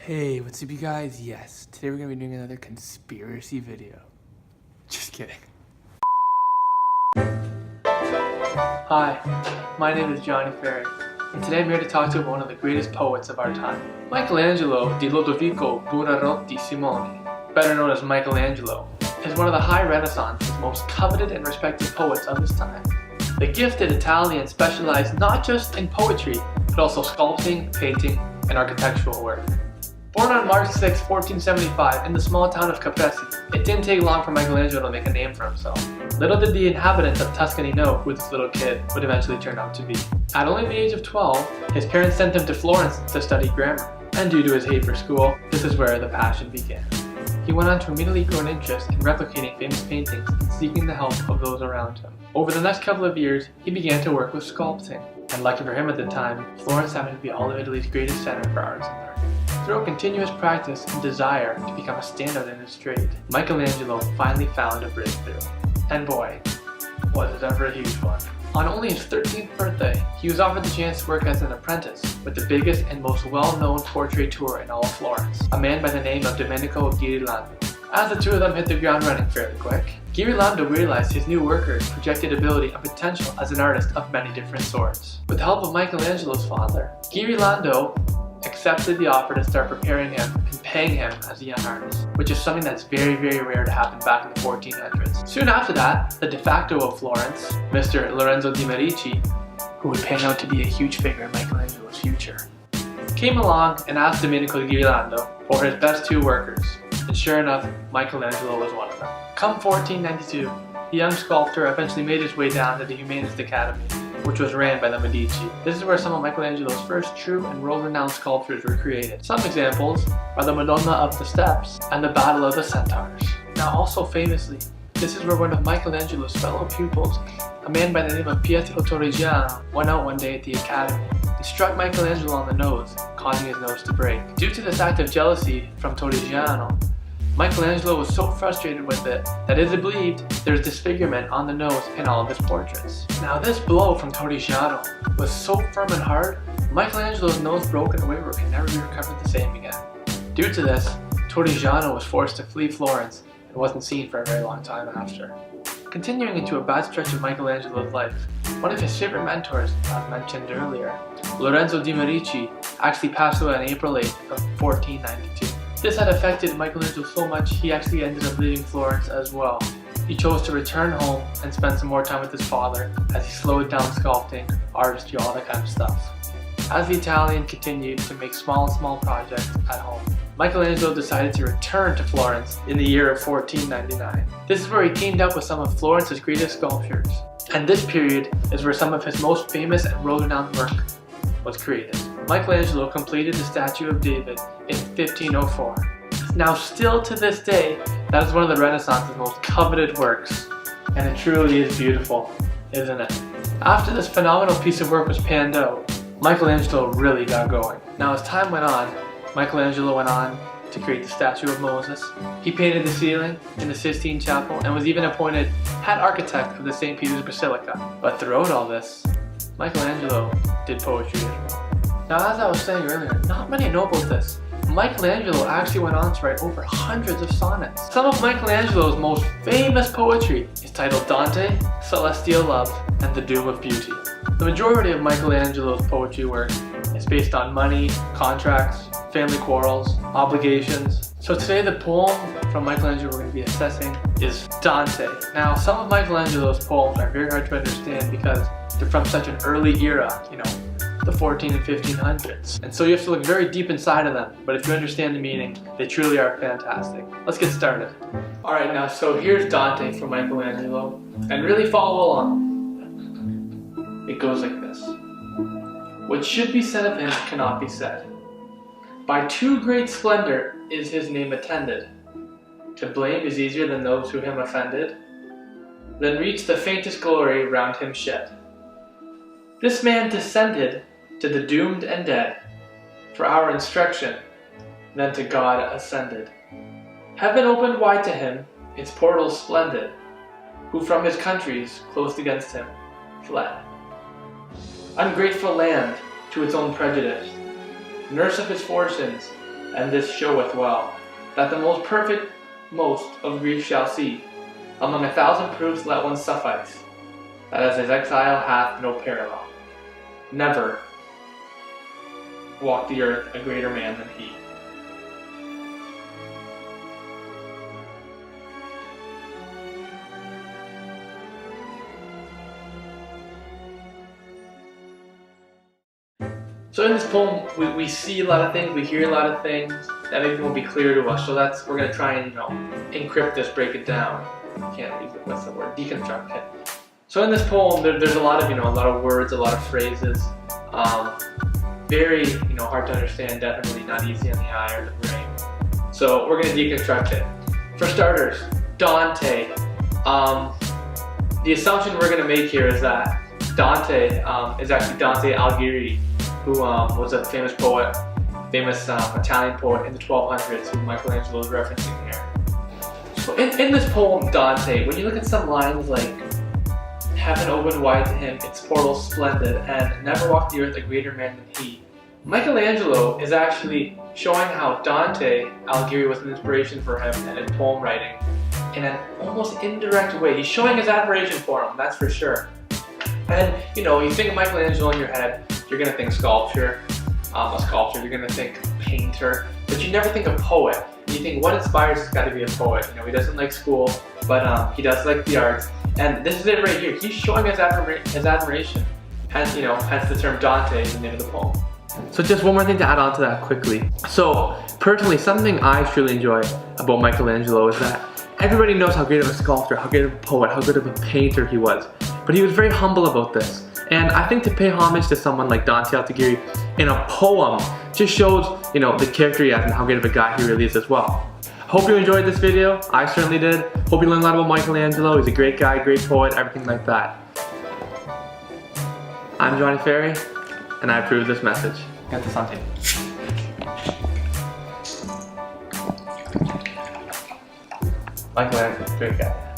Hey, what's up you guys? Yes, today we're gonna be doing another conspiracy video. Just kidding. Hi, my name is Gianni Ferri, and today I'm here to talk to one of the greatest poets of our time. Michelangelo di Lodovico Buonarroti Simoni, better known as Michelangelo, is one of the high Renaissance's most coveted and respected poets of his time. The gifted Italian specialized not just in poetry, but also sculpting, painting, and architectural work. Born on March 6, 1475 in the small town of Capesi, it didn't take long for Michelangelo to make a name for himself. Little did the inhabitants of Tuscany know who this little kid would eventually turn out to be. At only the age of 12, his parents sent him to Florence to study grammar, and due to his hate for school, this is where the passion began. He went on to immediately grow an interest in replicating famous paintings and seeking the help of those around him. Over the next couple of years, he began to work with sculpting, and lucky for him at the time, Florence happened to be all of Italy's greatest center for arts and learning. Through continuous practice and desire to become a standout in his trade, Michelangelo finally found a breakthrough. And boy, was it ever a huge one. On only his 13th birthday, he was offered the chance to work as an apprentice with the biggest and most well-known portraiteur in all of Florence, a man by the name of Domenico Ghirlandaio. As the two of them hit the ground running fairly quick, Ghirlandaio realized his new worker's projected ability and potential as an artist of many different sorts. With the help of Michelangelo's father, Ghirlandaio accepted the offer to start preparing him and paying him as a young artist, which is something that's very rare to happen back in the 1400s. Soon after that, the de facto of Florence, Mr. Lorenzo De Medici, who would pan out to be a huge figure in Michelangelo's future, came along and asked Domenico Ghirlandaio for his best two workers, and sure enough, Michelangelo was one of them. Come 1492, the young sculptor eventually made his way down to the Humanist Academy, which was ran by the Medici. This is where some of Michelangelo's first true and world-renowned sculptures were created. Some examples are the Madonna of the Steps and the Battle of the Centaurs. Now also famously, this is where one of Michelangelo's fellow pupils, a man by the name of Pietro Torrigiano, went out one day at the Academy and struck Michelangelo on the nose, causing his nose to break. Due to this act of jealousy from Torrigiano, Michelangelo was so frustrated with it that it is believed there's disfigurement on the nose in all of his portraits. Now this blow from Torrigiano was so firm and hard, Michelangelo's nose broke in a way where it can never be recovered the same again. Due to this, Torrigiano was forced to flee Florence and wasn't seen for a very long time after. Continuing into a bad stretch of Michelangelo's life, one of his favorite mentors, as mentioned earlier, Lorenzo De Medici, actually passed away on April 8th of 1492. This had affected Michelangelo so much he actually ended up leaving Florence as well. He chose to return home and spend some more time with his father as he slowed down sculpting, artistry, all that kind of stuff. As the Italian continued to make small projects at home, Michelangelo decided to return to Florence in the year of 1499. This is where he teamed up with some of Florence's greatest sculptors, and this period is where some of his most famous and world-renowned work was created. Michelangelo completed the statue of David in 1504. Now still to this day, that is one of the Renaissance's most coveted works, and it truly is beautiful, isn't it? After this phenomenal piece of work was panned out, Michelangelo really got going. Now as time went on, Michelangelo went on to create the statue of Moses. He painted the ceiling in the Sistine Chapel and was even appointed head architect of the St. Peter's Basilica. But throughout all this, Michelangelo did poetry as well. Now as I was saying earlier, not many know about this. Michelangelo actually went on to write over hundreds of sonnets. Some of Michelangelo's most famous poetry is titled Dante, Celestial Love, and The Doom of Beauty. The majority of Michelangelo's poetry work is based on money, contracts, family quarrels, obligations. So today the poem from Michelangelo we're going to be assessing is Dante. Now some of Michelangelo's poems are very hard to understand because they're from such an early era, the 14 and 1500s. And so you have to look very deep inside of them, but if you understand the meaning, they truly are fantastic. Let's get started. Alright, now so here's Dante from Michelangelo, and really follow along. It goes like this. What should be said of him cannot be said. By too great splendor is his name attended. To blame is easier than those who him offended. Then reach the faintest glory round him shed. This man descended to the doomed and dead, for our instruction, then to God ascended. Heaven opened wide to him, its portals splendid, who from his countries, closed against him, fled. Ungrateful land, to its own prejudice, nurse of his fortunes, and this showeth well, that the most perfect most of grief shall see. Among 1,000 proofs let one suffice, that as his exile hath no parallel. Never walked the earth a greater man than he. So in this poem, we see a lot of things, we hear a lot of things that maybe won't be clear to us. So we're gonna try and encrypt this, break it down. Can't use it. What's the word? Deconstruct it. So in this poem, there's a lot of words, a lot of phrases. Very hard to understand. Definitely not easy on the eye or the brain. So we're gonna deconstruct it. For starters, Dante. The assumption we're gonna make here is that Dante is actually Dante Alighieri, who was a famous poet, famous Italian poet in the 1200s, who Michelangelo is referencing here. So in this poem, Dante, when you look at some lines like, heaven opened wide to him, its portals splendid, and never walked the earth a greater man than he, Michelangelo is actually showing how Dante Alighieri was an inspiration for him and in poem writing in an almost indirect way. He's showing his admiration for him, that's for sure. And you think of Michelangelo in your head, you're gonna think sculpture, you're gonna think painter, but you never think of poet. You think, what inspires this guy to be a poet? He doesn't like school, but he does like the arts. And this is it right here. He's showing his admiration. Hence the term Dante is the name of the poem. So just one more thing to add on to that quickly. So personally, something I truly enjoy about Michelangelo is that everybody knows how great of a sculptor, how great of a poet, how good of a painter he was. But he was very humble about this. And I think to pay homage to someone like Dante Alighieri in a poem just shows, the character he has and how great of a guy he really is as well. Hope you enjoyed this video. I certainly did. Hope you learned a lot about Michelangelo. He's a great guy, great poet, everything like that. I'm Gianni Ferri, and I approve this message. Get this on tape. Michelangelo, great guy.